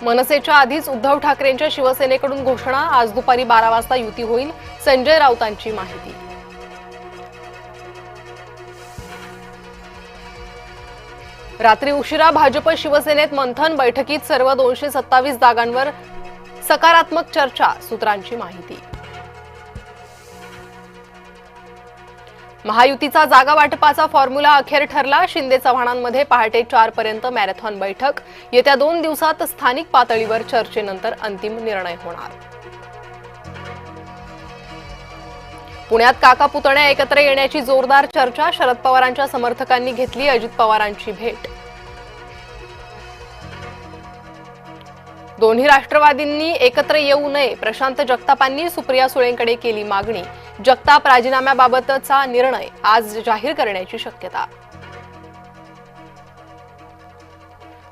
मनसेच्या आधीच उद्धव ठाकरेंच्या शिवसेनेकडून घोषणा, आज दुपारी 12 वाजता युती होईल, संजय राऊतांची माहिती। रात्री उशिरा भाजप शिवसेनेत मंथन, बैठकीत सर्व 227 जागांवर सकारात्मक चर्चा, सूत्रांची माहिती। महायुतीचा जागा वाटपाचा फॉर्म्युला अखेर ठरला, शिंदे चव्हाणांमध्ये पहाटे 4 पर्यंत मॅरेथॉन बैठक, येत्या 2 दिवसात स्थानिक पातळीवर चर्चेनंतर अंतिम निर्णय होणार। पुण्यात काका पुतण्या एकत्र येण्याची जोरदार चर्चा, शरद पवारांच्या समर्थकांनी घेतली अजित पवारांची भेट। दोन्ही राष्ट्रवादींनी एकत्र येऊ नये, प्रशांत जगतापांनी सुप्रिया सुळेंकडे केली मागणी, जगताप राजीनाम्याबाबतचा निर्णय आज जाहीर करण्याची शक्यता।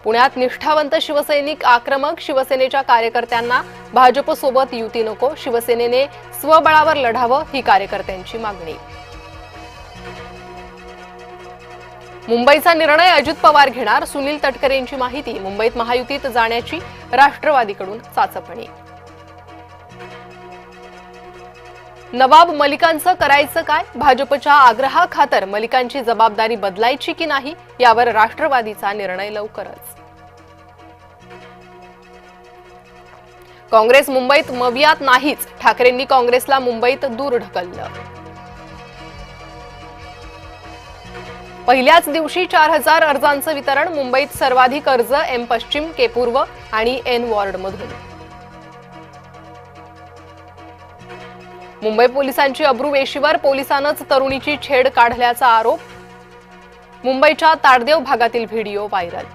पुण्यात निष्ठावंत शिवसैनिक आक्रमक, शिवसेनेच्या कार्यकर्त्यांना भाजपसोबत युती नको, शिवसेनेने स्वबळावर लढावं, ही कार्यकर्त्यांची मागणी। मुंबईचा निर्णय अजित पवार घेणार, सुनील तटकरेंची माहिती, मुंबईत महायुतीत जाण्याची राष्ट्रवादीकडून चाचपणी। नवाब मलिकांचं करायचं काय, भाजपच्या आग्रहाखातर मलिकांची जबाबदारी बदलायची की नाही, यावर राष्ट्रवादीचा निर्णय लवकरच। काँग्रेस मुंबईत मवियात नाहीच, ठाकरेंनी काँग्रेसला मुंबईत दूर ढकललं। पहिल्याच दिवशी 4000 अर्जांचं वितरण, मुंबईत सर्वाधिक अर्ज एम पश्चिम, के पूर्व आणि एन वॉर्डमधून। मुंबई पोलिसांची अब्रू वेशीवर, पोलिसांनाच तरुणीची छेड काढल्याचा आरोप, मुंबईच्या ताडदेव भागातील व्हिडिओ व्हायरल।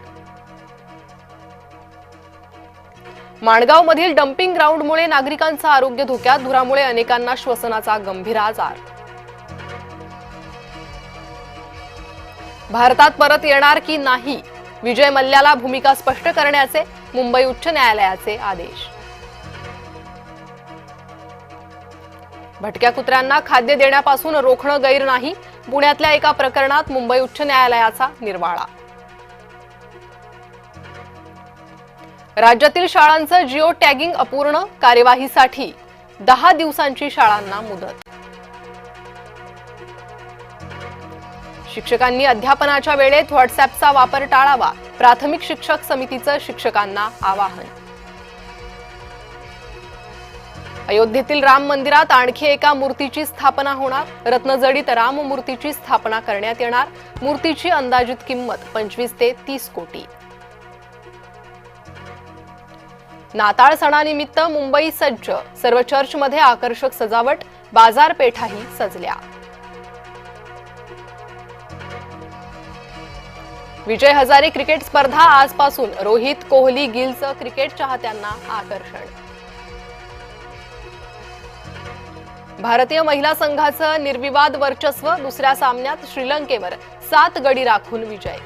माणगावमधील डम्पिंग ग्राउंडमुळे नागरिकांचं आरोग्य धोक्यात, धुरामुळे अनेकांना श्वसनाचा गंभीर आजार। भारतात परत येणार की नाही, विजय मल्ल्याला भूमिका स्पष्ट करण्याचे मुंबई उच्च न्यायालयाचे आदेश। भटक्या कुत्र्यांना खाद्य देण्यापासून रोखणं गैर नाही, पुण्यातल्या एका प्रकरणात मुंबई उच्च न्यायालयाचा निर्वाळा। राज्यातील शाळांचं जिओ टॅगिंग अपूर्ण, कार्यवाहीसाठी 10 दिवसांची शाळांना मुदत। शिक्षकांनी अध्यापनाच्या वेळेत व्हॉट्सअॅपचा वापर टाळावा, प्राथमिक शिक्षक समितीचं शिक्षकांना आवाहन। अयोध्येतील राम मंदिरात आणखी एका मूर्तीची स्थापना होणार, रत्नजडित राम मूर्तीची स्थापना करण्यात येणार, मूर्तीची अंदाजित किंमत 25 ते 30 कोटी। नाताळ सणानिमित्त मुंबई सज्ज, सर्व चर्चमध्ये आकर्षक सजावट, बाजारपेठाही सजल्या। विजय हजारे क्रिकेट स्पर्धा आजपासून, रोहित, कोहली, गिलचं क्रिकेट चाहत्यांना आकर्षण। भारतीय महिला संघाचं निर्विवाद वर्चस्व, दुसऱ्या सामन्यात श्रीलंकेवर 7 गडी राखून विजय।